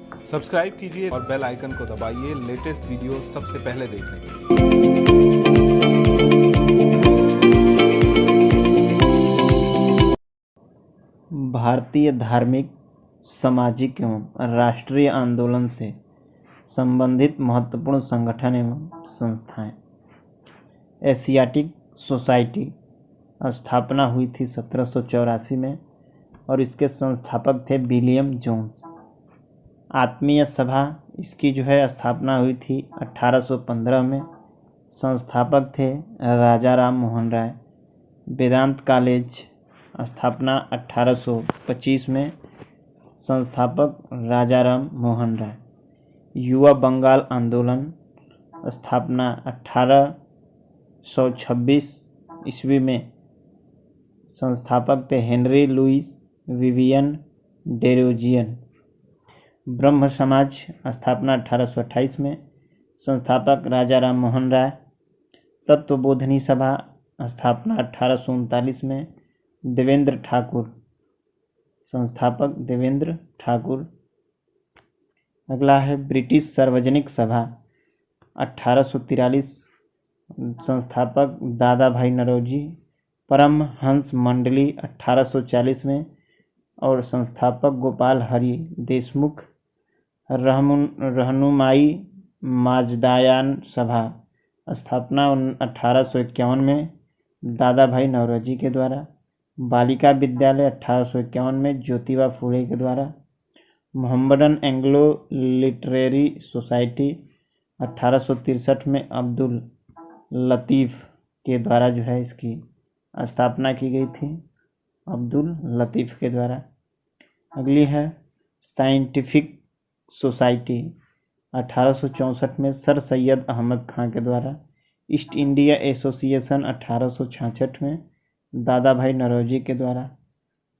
Subscribe कीजिए और bell icon को दबाइए लेटेस्ट वीडियो सबसे पहले देखने के लिए। भारतीय धार्मिक, सामाजिक एवं राष्ट्रीय आंदोलन से संबंधित महत्वपूर्ण संगठन एवं संस्थाएं। एशियाटिक सोसाइटी स्थापना हुई थी 1784 में और इसके संस्थापक थे विलियम जोन्स। आत्मीय सभा इसकी स्थापना हुई थी 1815 में, संस्थापक थे राजा राम मोहन राय। वेदांत कॉलेज स्थापना 1825 में, संस्थापक राजा राम मोहन राय। युवा बंगाल आंदोलन स्थापना 1826 ईस्वी में, संस्थापक थे हेनरी लुइस विवियन डेरोजियन। ब्रह्म समाज स्थापना 1828 में, संस्थापक राजा राम मोहन राय। तत्वबोधिनी सभा स्थापना 1839 में, देवेंद्र ठाकुर, संस्थापक देवेंद्र ठाकुर। अगला है ब्रिटिश सार्वजनिक सभा 1843, संस्थापक दादा भाई नौरोजी। परमहंस मंडली 1840 में और संस्थापक गोपाल हरि देशमुख। रहनुमाई माजदायान सभा स्थापना 1851 में, दादा भाई नौरोजी के द्वारा। बालिका विद्यालय 1851 में, ज्योतिबा फुले के द्वारा। मोहम्मदन एंग्लो लिटरेरी सोसाइटी 1863 में अब्दुल लतीफ़ के द्वारा इसकी स्थापना की गई थी, अब्दुल लतीफ़ के द्वारा। अगली है साइंटिफिक सोसाइटी 1864 में, सर सैयद अहमद खां के द्वारा। ईस्ट इंडिया एसोसिएशन 1866 में, दादा भाई नौरोजी के द्वारा।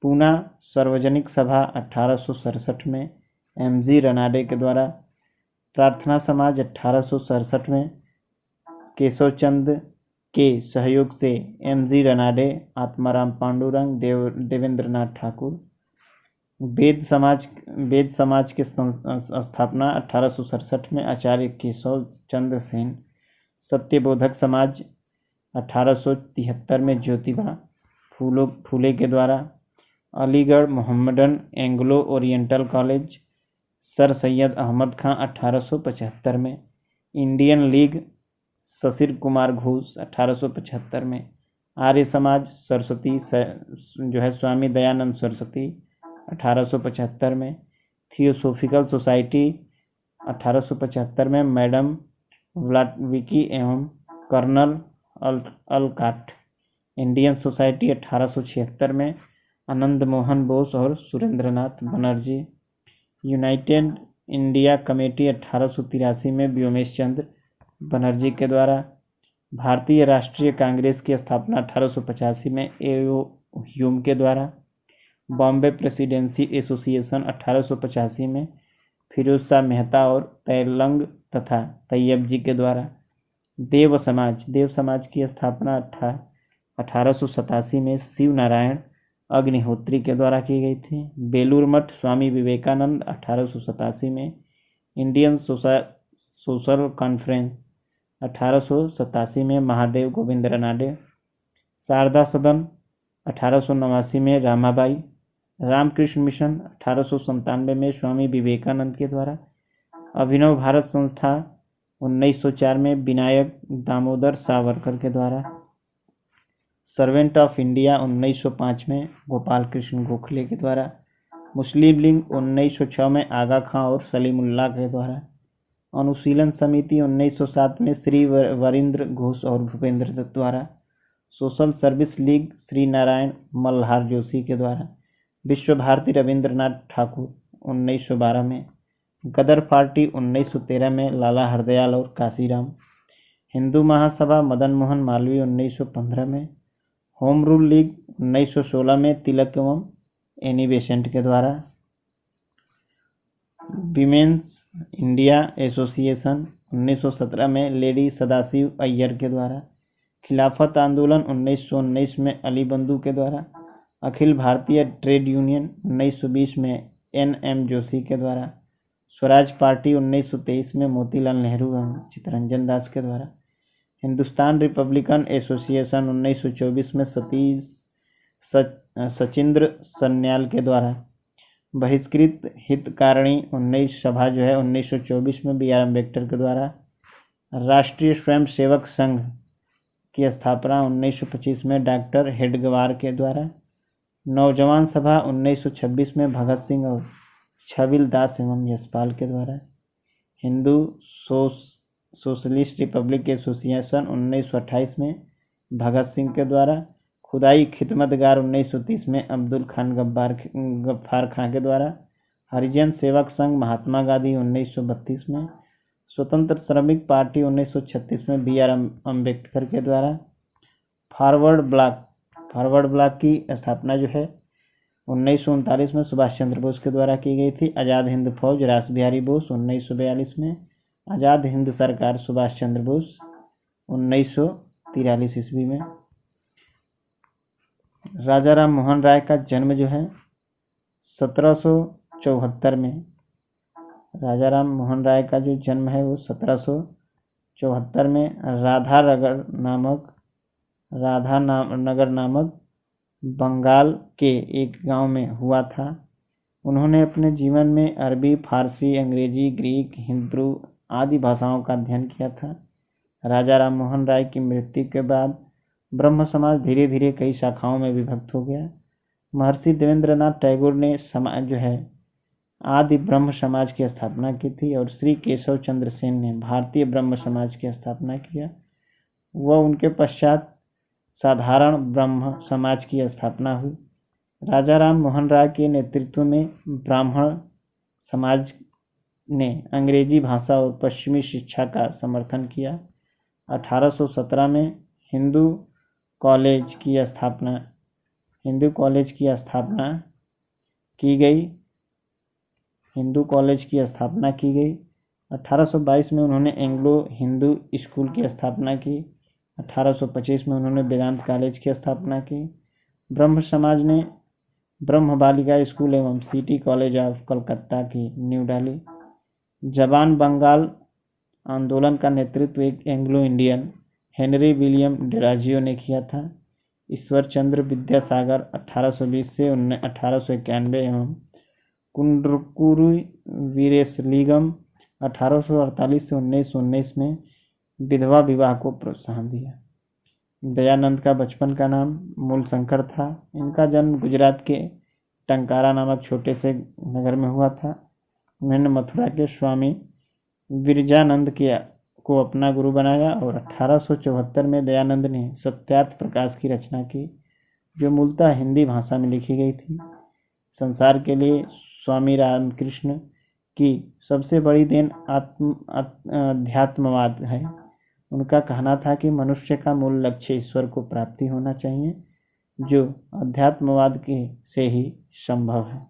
पूना सार्वजनिक सभा 1867 में, एमजी रनाडे के द्वारा। प्रार्थना समाज 1867 में, केशव चंद के सहयोग से एमजी रनाडे, आत्माराम पांडुरंग, देवेंद्रनाथ ठाकुर। वेद समाज के स्थापना 1867 में, आचार्य केशव चंद्र सेन। सत्यबोधक समाज 1873 में, ज्योतिबा फूले के द्वारा। Aligarh Mohammedan Anglo Oriental college, sir Syed Ahmad Khan 1875 में। इंडियन लीग शशिर कुमार घोष 1875 में। आर्य समाज सरस्वती स्वामी दयानंद सरस्वती 1875 में। थियोसोफिकल सोसाइटी 1875 में, मैडम व्लाटविकी एवं कर्नल अलकाट। इंडियन सोसाइटी 1876 में, आनंद मोहन बोस और Surendranath Banerjee. United India committee 1883 में, व्योमेश चंद्र बनर्जी के द्वारा। भारतीय राष्ट्रीय कांग्रेस की स्थापना 1885 में, ए.ओ. ह्यूम के द्वारा। बॉम्बे प्रेसिडेंसी एसोसिएशन 1885 में, फिरोज शाह मेहता और पैलंग तथा तैयब जी के द्वारा। देव समाज की स्थापना 1887 में, शिव नारायण अग्निहोत्री के द्वारा की गई थी। बेलूर मठ स्वामी विवेकानंद 1887 में। इंडियन सोशल कॉन्फ्रेंस 1887 में, महादेव गोविंद रनाडे। शारदा सदन 1889 में, रामाबाई। रामकृष्ण मिशन 1897 में, स्वामी विवेकानंद के द्वारा। अभिनव भारत संस्था 1904 में, विनायक दामोदर सावरकर के द्वारा। सर्वेंट ऑफ इंडिया 1905 में, गोपाल कृष्ण गोखले के द्वारा। मुस्लिम लीग 1906 में, आगा खां और सलीमुल्लाह के द्वारा। अनुशीलन समिति 1907 में, श्री वरिंद्र घोष और भूपेंद्र दत्त द्वारा। Social service league Shri Narayan Malhar Joshi के द्वारा। विश्व भारती रविंद्रनाथ ठाकुर 1912 में। गदर पार्टी 1913 में, लाला हरदयाल और काशीराम। हिंदू महासभा मदन मोहन मालवीय 1915 में। होम रूल लीग 1916 में, तिलक एवं एनी बेसेंट के द्वारा। विमेंस इंडिया एसोसिएशन 1917 में, लेडी सदाशिव अय्यर के द्वारा। खिलाफत आंदोलन 1919 में, अली बंधु के द्वारा। अखिल भारतीय ट्रेड यूनियन 1920 में, एन.एम. जोशी के द्वारा। स्वराज पार्टी 1923 में मोतीलाल नेहरू एवं चित्तरंजन दास के द्वारा। हिंदुस्तान रिपब्लिकन एसोसिएशन 1924 में सचिंद्र सन्याल के द्वारा। बहिष्कृत हितकारिणी 19 सभा जो है 1924 में बी आर अम्बेडकर के द्वारा। राष्ट्रीय स्वयंसेवक संघ की स्थापना 1925 में डॉक्टर हेडगेवार के द्वारा। नौजवान सभा 1926 में भगत सिंह और छविल दास एवं यशपाल के द्वारा। हिंदू सोशलिस्ट रिपब्लिक एसोसिएशन 1928 में भगत सिंह के द्वारा। खुदाई खिदमतगार 1930 में अब्दुल खान गफ्फार खां के द्वारा। हरिजन सेवक संघ महात्मा गांधी 1932 में। स्वतंत्र श्रमिक पार्टी 1936 में बी आर अम्बेडकर के द्वारा। फॉरवर्ड ब्लॉक की स्थापना जो है 1939 में सुभाष चंद्र बोस के द्वारा की गई थी। आज़ाद हिंद फौज रास बिहारी बोस 1942 में। आज़ाद हिंद सरकार सुभाष चंद्र बोस 1943 ईस्वी में। राजा राम मोहन राय का जन्म जो है 1774 में। राजा राम मोहन राय का जो जन्म है वो 1774 में राधानगर नामक बंगाल के एक गांव में हुआ था। उन्होंने अपने जीवन में अरबी, फारसी, अंग्रेजी, ग्रीक, हिब्रू आदि भाषाओं का अध्ययन किया था। राजा राम मोहन राय की मृत्यु के बाद ब्रह्म समाज धीरे धीरे कई शाखाओं में विभक्त हो गया। महर्षि देवेंद्रनाथ टैगोर ने समाज जो है आदि ब्रह्म समाज की स्थापना की थी और श्री केशव चंद्र सेन ने भारतीय ब्रह्म समाज की स्थापना किया। वह उनके पश्चात साधारण ब्रह्म समाज की स्थापना हुई। राजा राम मोहन राय के नेतृत्व में ब्राह्मण समाज ने अंग्रेजी भाषा और पश्चिमी शिक्षा का समर्थन किया। 1817 में हिंदू कॉलेज की स्थापना की गई। 1822 में उन्होंने एंग्लो हिंदू स्कूल की स्थापना की। 1825 में उन्होंने वेदांत कॉलेज की स्थापना की। ब्रह्म समाज ने ब्रह्म बालिका स्कूल एवं सिटी कॉलेज ऑफ कलकत्ता की नींव डाली। जबान बंगाल आंदोलन का नेतृत्व एक एंग्लो इंडियन हेनरी विलियम डेराजियो ने किया था। ईश्वर चंद्र विद्यासागर 1820 से 1891 एवं कुंडकुरु वीरेशलिंगम 1848 से 1919 में विधवा विवाह को प्रोत्साहन दिया। दयानंद का बचपन का नाम मूलशंकर था। इनका जन्म गुजरात के टंकारा नामक छोटे से नगर में हुआ था। उन्होंने मथुरा के स्वामी विरजानंद को अपना गुरु बनाया और 1874 में दयानंद ने सत्यार्थ प्रकाश की रचना की, जो मूलतः हिंदी भाषा में लिखी गई थी। संसार के लिए स्वामी रामकृष्ण की सबसे बड़ी देन अध्यात्मवाद है। उनका कहना था कि मनुष्य का मूल लक्ष्य ईश्वर को प्राप्ति होना चाहिए, जो अध्यात्मवाद के से ही संभव है।